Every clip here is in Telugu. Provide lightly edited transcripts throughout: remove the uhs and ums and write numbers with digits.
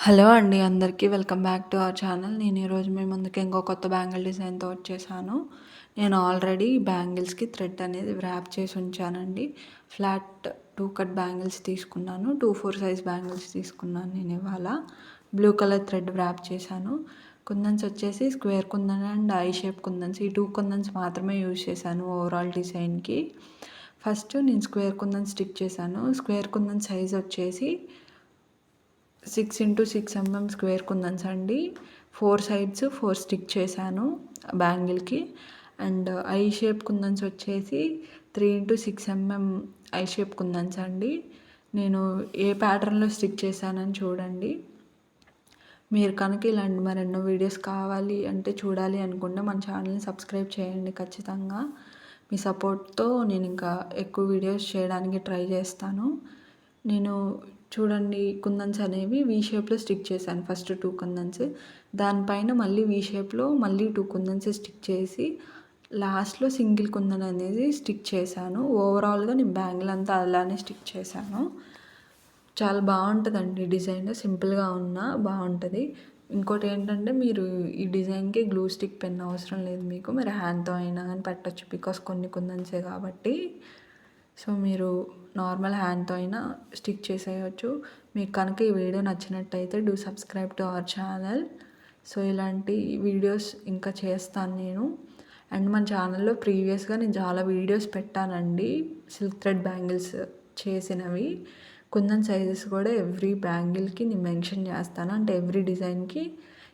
హలో అండి అందరికీ welcome back to our channel. నేను ఈరోజు మీ ముందుకి ఇంకో కొత్త బ్యాంగిల్ డిజైన్తో వచ్చేసాను. నేను ఆల్రెడీ బ్యాంగిల్స్కి థ్రెడ్ అనేది వ్రాప్ చేసి ఉంచానండి. ఫ్లాట్ 2 కట్ బ్యాంగిల్స్ తీసుకున్నాను. 2/4 సైజ్ బ్యాంగిల్స్ తీసుకున్నాను నేను ఇవాళ. బ్లూ కలర్ థ్రెడ్ వ్రాప్ చేశాను. కుందన్స్ వచ్చేసి square kundan and I shape kundans, ఈ 2 కుందన్స్ మాత్రమే యూజ్ చేశాను ఓవరాల్ డిజైన్కి. ఫస్ట్ నేను స్క్వేర్ కుందన్ స్టిక్ చేశాను. స్క్వేర్ కుందన్ సైజ్ వచ్చేసి 6 x 6 mm స్క్వేర్ కుందన్స్ అండి. 4 సైడ్స్ 4 స్టిక్ చేశాను బ్యాంగిల్కి. అండ్ ఐ షేప్ కుందన్స్ వచ్చేసి 3 x 6 mm ఐ షేప్ కుందన్స్ అండి. నేను ఏ ప్యాటర్న్లో స్టిక్ చేశానని చూడండి. మీరు కనుక ఇలాంటి మరెన్నో వీడియోస్ కావాలి అంటే చూడాలి అనుకుంటే మన ఛానల్ని సబ్స్క్రైబ్ చేయండి ఖచ్చితంగా. మీ సపోర్ట్తో నేను ఇంకా ఎక్కువ వీడియోస్ చేయడానికి ట్రై చేస్తాను. నేను చూడండి కుందన్స్ అనేవి వీ షేప్లో స్టిక్ చేశాను. ఫస్ట్ 2 కుందన్స్, దానిపైన మళ్ళీ వీ షేప్లో మళ్ళీ 2 కుందన్స్ స్టిక్ చేసి లాస్ట్లో సింగిల్ కుందన్ అనేది స్టిక్ చేశాను. ఓవరాల్గా నేను బ్యాంగిల్ అంతా అలానే స్టిక్ చేశాను. చాలా బాగుంటుందండి డిజైన్, సింపుల్గా ఉన్నా బాగుంటుంది. ఇంకోటి ఏంటంటే మీరు ఈ డిజైన్కి గ్లూ స్టిక్ పెన్ అవసరం లేదు, మీరు హ్యాండ్తో అయినా కానీ పెట్టచ్చు. బికాస్ కొన్ని కుందన్సే కాబట్టి. సో మీరు నార్మల్ హ్యాండ్తో అయినా స్టిక్ చేసేయచ్చు. మీకు కనుక ఈ వీడియో నచ్చినట్టయితే do subscribe to our channel. So ఇలాంటి వీడియోస్ ఇంకా చేస్తాను నేను. అండ్ మన ఛానల్లో ప్రీవియస్గా నేను చాలా వీడియోస్ పెట్టానండి సిల్క్ థ్రెడ్ బ్యాంగిల్స్ చేసినవి. కుందన్ సైజెస్ కూడా ఎవ్రీ బ్యాంగిల్కి నేను మెన్షన్ చేస్తాను. అంటే ఎవ్రీ డిజైన్కి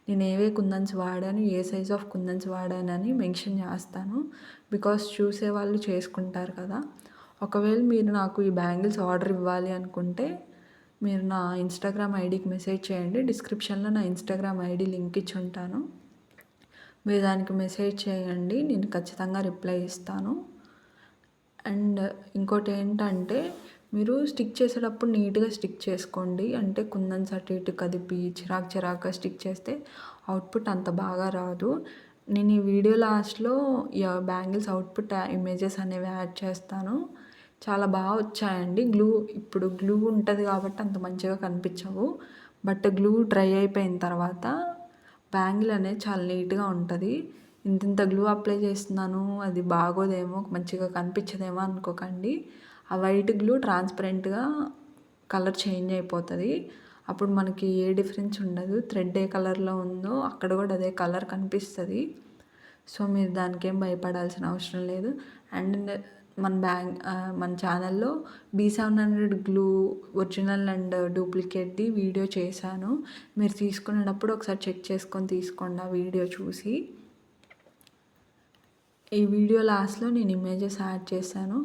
నేను ఏవే కుందన్స్ వాడాను, ఏ సైజ్ ఆఫ్ కుందన్స్ వాడానని మెన్షన్ చేస్తాను. బికాస్ చూసే వాళ్ళు చేసుకుంటారు కదా. ఒకవేళ మీరు నాకు ఈ బ్యాంగిల్స్ ఆర్డర్ ఇవ్వాలి అనుకుంటే మీరు నా ఇన్స్టాగ్రామ్ ఐడికి మెసేజ్ చేయండి. డిస్క్రిప్షన్లో నా ఇన్స్టాగ్రామ్ ఐడి లింక్ ఇచ్చి ఉంటాను. మీరు దానికి మెసేజ్ చేయండి, నేను ఖచ్చితంగా రిప్లై ఇస్తాను. అండ్ ఇంకోటి ఏంటంటే మీరు స్టిక్ చేసేటప్పుడు నీట్గా స్టిక్ చేసుకోండి. అంటే కుందన్స్ అటు ఇటు కదిపి చిరాకుగా స్టిక్ చేస్తే అవుట్పుట్ అంత బాగా రాదు. నేను ఈ వీడియో లాస్ట్లో బ్యాంగిల్స్ అవుట్పుట్ ఇమేజెస్ అనేవి యాడ్ చేస్తాను. చాలా బాగా వచ్చాయండి. ఇప్పుడు గ్లూ ఉంటుంది కాబట్టి అంత మంచిగా కనిపించవు. బట్ గ్లూ డ్రై అయిపోయిన తర్వాత బ్యాంగిల్ అనేది చాలా నీట్గా ఉంటుంది. ఇంత గ్లూ అప్లై చేస్తున్నాను, అది బాగోదేమో, మంచిగా కనిపించదేమో అనుకోకండి. ఆ వైట్ గ్లూ ట్రాన్స్పరెంట్గా కలర్ చేంజ్ అయిపోతుంది. అప్పుడు మనకి ఏ డిఫరెన్స్ ఉండదు. థ్రెడ్ ఏ కలర్లో ఉందో అక్కడ కూడా అదే కలర్ కనిపిస్తుంది. సో మీరు దానికి ఏం భయపడాల్సిన అవసరం లేదు. అండ్ మన ఛానల్లో B700 గ్లూ ఒరిజినల్ అండ్ డూప్లికేట్ది వీడియో చేశాను. మీరు తీసుకునేటప్పుడు ఒకసారి చెక్ చేసుకొని తీసుకోండి ఆ వీడియో చూసి. ఈ వీడియో లాస్ట్లో నేను ఇమేజెస్ యాడ్ చేశాను.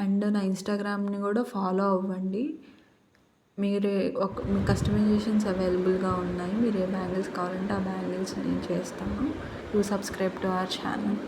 అండ్ నా ఇన్స్టాగ్రామ్ని కూడా ఫాలో అవ్వండి. మీ కస్టమైజేషన్స్ అవైలబుల్గా ఉన్నాయి. మీరు ఏ బ్యాంగిల్స్ కావాలంటే ఆ బ్యాంగిల్స్ నేను చేస్తాను. You subscribe to our channel.